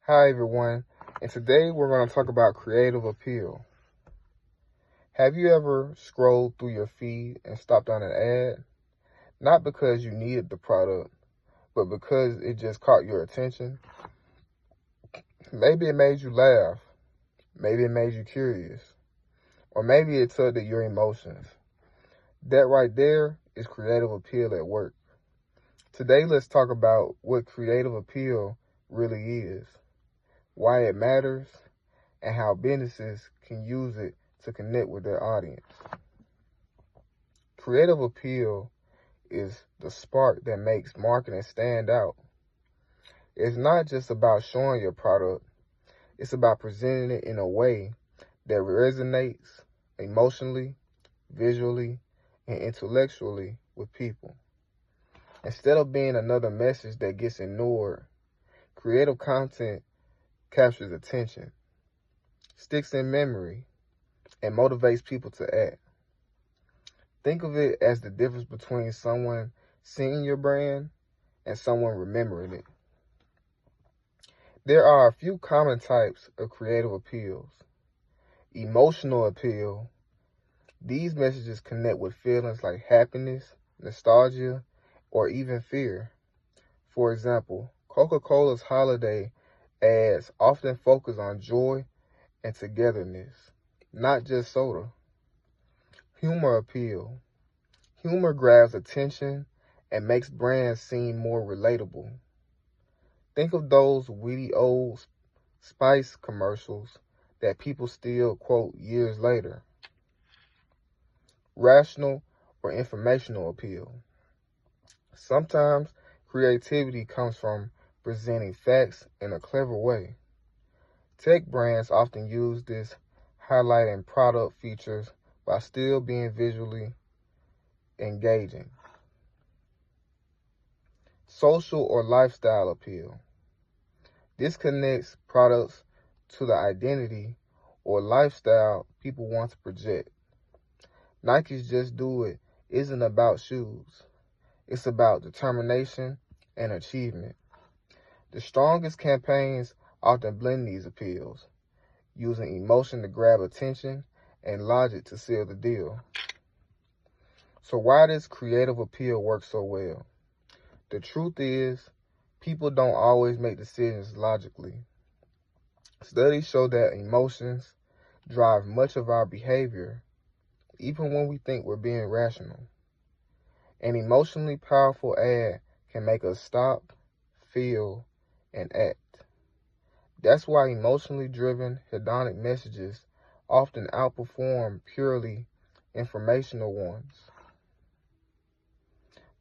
Hi everyone, and today we're going to talk about creative appeal. Have you ever scrolled through your feed and stopped on an ad? Not because you needed the product, but because it just caught your attention? Maybe it made you laugh, maybe it made you curious, or maybe it tugged at your emotions. That right there is creative appeal at work. Today let's talk about what creative appeal really is, why it matters, and how businesses can use it to connect with their audience. Creative appeal is the spark that makes marketing stand out. It's not just about showing your product, it's about presenting it in a way that resonates emotionally, visually, and intellectually with people. Instead of being another message that gets ignored, creative content captures attention, sticks in memory, and motivates people to act. Think of it as the difference between someone seeing your brand and someone remembering it. There are a few common types of creative appeals. Emotional appeal. These messages connect with feelings like happiness, nostalgia, or even fear. For example, Coca-Cola's holiday ads often focus on joy and togetherness, not just soda. Humor appeal. Humor grabs attention and makes brands seem more relatable. Think of those witty old Spice commercials that people still quote years later. Rational or informational appeal. Sometimes creativity comes from presenting facts in a clever way. Tech brands often use this, highlighting product features while still being visually engaging. Social or lifestyle appeal. This connects products to the identity or lifestyle people want to project. Nike's Just Do It isn't about shoes. It's about determination and achievement. The strongest campaigns often blend these appeals, using emotion to grab attention and logic to seal the deal. So why does creative appeal work so well? The truth is, people don't always make decisions logically. Studies show that emotions drive much of our behavior, even when we think we're being rational. An emotionally powerful ad can make us stop, feel, and act. That's why emotionally driven hedonic messages often outperform purely informational ones.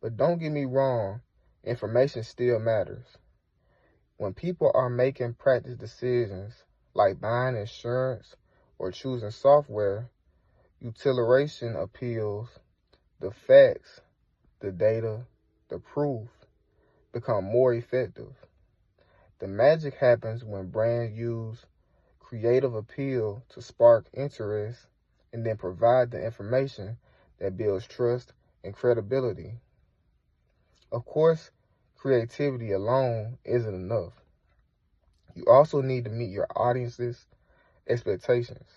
But don't get me wrong, information still matters. When people are making practice decisions like buying insurance or choosing software, utilitarian appeals, the facts, the data, the proof become more effective. The magic happens when brands use creative appeal to spark interest and then provide the information that builds trust and credibility. Of course, creativity alone isn't enough. You also need to meet your audience's expectations.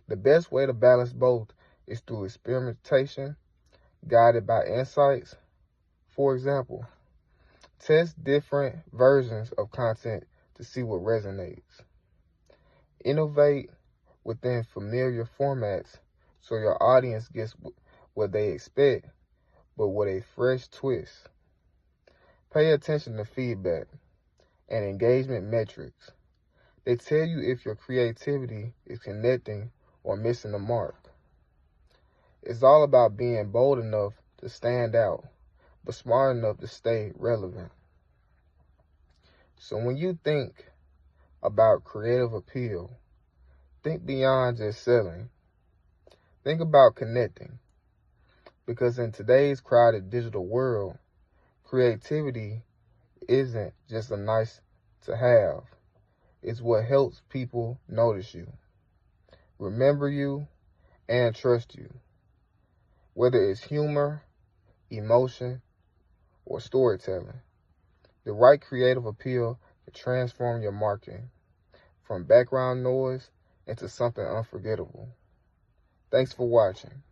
The best way to balance both is through experimentation, guided by insights. For example, test different versions of content to see what resonates. Innovate within familiar formats so your audience gets what they expect, but with a fresh twist. Pay attention to feedback and engagement metrics. They tell you if your creativity is connecting or missing the mark. It's all about being bold enough to stand out, but smart enough to stay relevant. So when you think about creative appeal, think beyond just selling. Think about connecting. Because in today's crowded digital world, creativity isn't just a nice to have. It's what helps people notice you, remember you, and trust you. Whether it's humor, emotion, or storytelling, the right creative appeal to transform your marketing from background noise into something unforgettable. Thanks for watching.